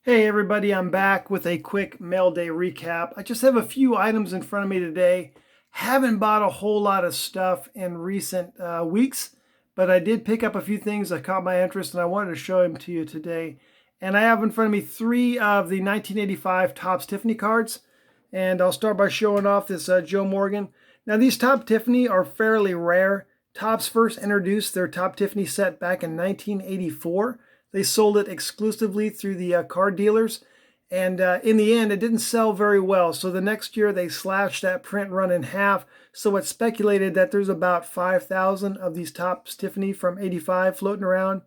Hey everybody, I'm back with a quick mail day recap. I just have a few items in front of me today. Haven't bought a whole lot of stuff in recent weeks, but I did pick up a few things that caught my interest and I wanted to show them to you today. And I have in front of me three of the 1985 Topps Tiffany cards. And I'll start by showing off this Joe Morgan. Now these Topps Tiffany are fairly rare. Topps first introduced their Topps Tiffany set back in 1984. They sold it exclusively through the card dealers. And in the end, it didn't sell very well. So the next year, they slashed that print run in half. So it's speculated that there's about 5,000 of these Topps Tiffany from 85 floating around.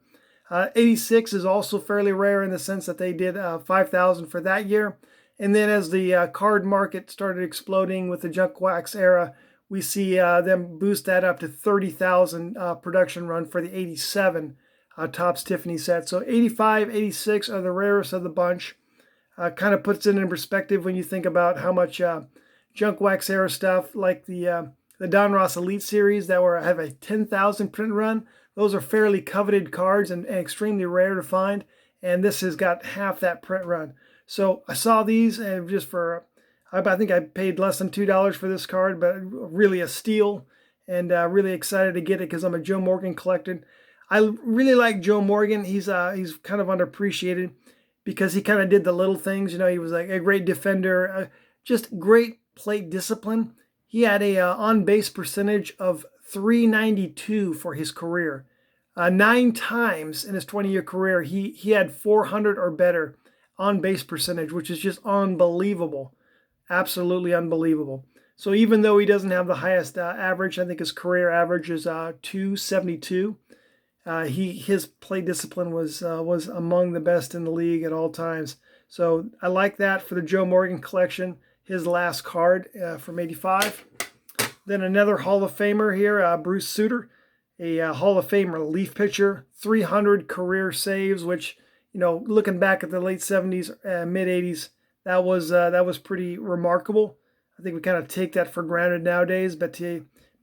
86 is also fairly rare in the sense that they did 5,000 for that year. And then as the card market started exploding with the junk wax era, we see them boost that up to 30,000 production run for the 87 Topps Tiffany set. So 85, 86 are the rarest of the bunch. Kind of puts it in perspective when you think about how much junk wax era stuff like the Don Ross Elite series that have a 10,000 print run. Those are fairly coveted cards and extremely rare to find. And this has got half that print run. So I saw these and just for, I think I paid less than $2 for this card, but really a steal and really excited to get it because I'm a Joe Morgan collector. I really like Joe Morgan. He's kind of underappreciated because he kind of did the little things. You know, he was like a great defender, just great plate discipline. He had a on-base percentage of .392 for his career. 9 times in his 20-year career, he had 400 or better on-base percentage, which is just unbelievable. Absolutely unbelievable. So even though he doesn't have the highest average, I think his career average is .272. His play discipline was among the best in the league at all times. So I like that for the Joe Morgan collection. His last card from '85. Then another Hall of Famer here, Bruce Souter, a Hall of Fame relief pitcher, 300 career saves, which, you know, looking back at the late '70s, mid '80s, that was pretty remarkable. I think we kind of take that for granted nowadays, but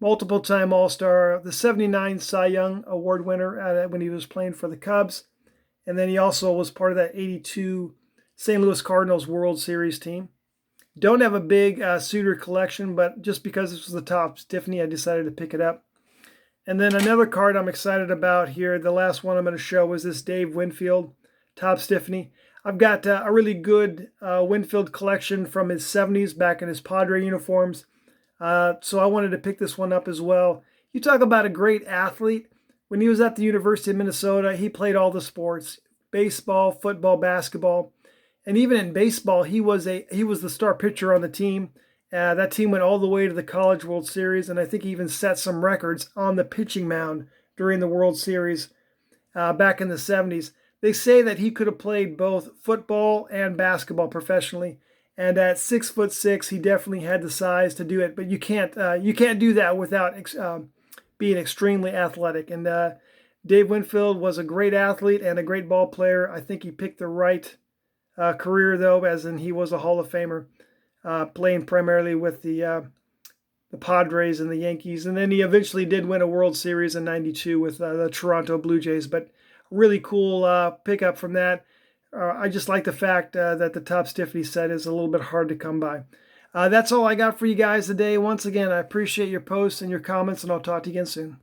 multiple-time All-Star, the '79 Cy Young Award winner when he was playing for the Cubs. And then he also was part of that '82 St. Louis Cardinals World Series team. Don't have a big Souter collection, but just because this was the Topps Tiffany, I decided to pick it up. And then another card I'm excited about here, the last one I'm going to show was this Dave Winfield Topps Tiffany. I've got a really good Winfield collection from his '70s back in his Padre uniforms. So I wanted to pick this one up as well. You talk about a great athlete. When he was at the University of Minnesota, he played all the sports, baseball, football, basketball. And even in baseball, he was the star pitcher on the team. That team went all the way to the College World Series, and I think he even set some records on the pitching mound during the World Series back in the '70s. They say that he could have played both football and basketball professionally. And at 6'6", he definitely had the size to do it. But you can't do that without being extremely athletic. And Dave Winfield was a great athlete and a great ball player. I think he picked the right career, though, as in he was a Hall of Famer, playing primarily with the Padres and the Yankees. And then he eventually did win a World Series in '92 with the Toronto Blue Jays. But really cool pickup from that. I just like the fact that the Topps Tiffany set is a little bit hard to come by. That's all I got for you guys today. Once again, I appreciate your posts and your comments, and I'll talk to you again soon.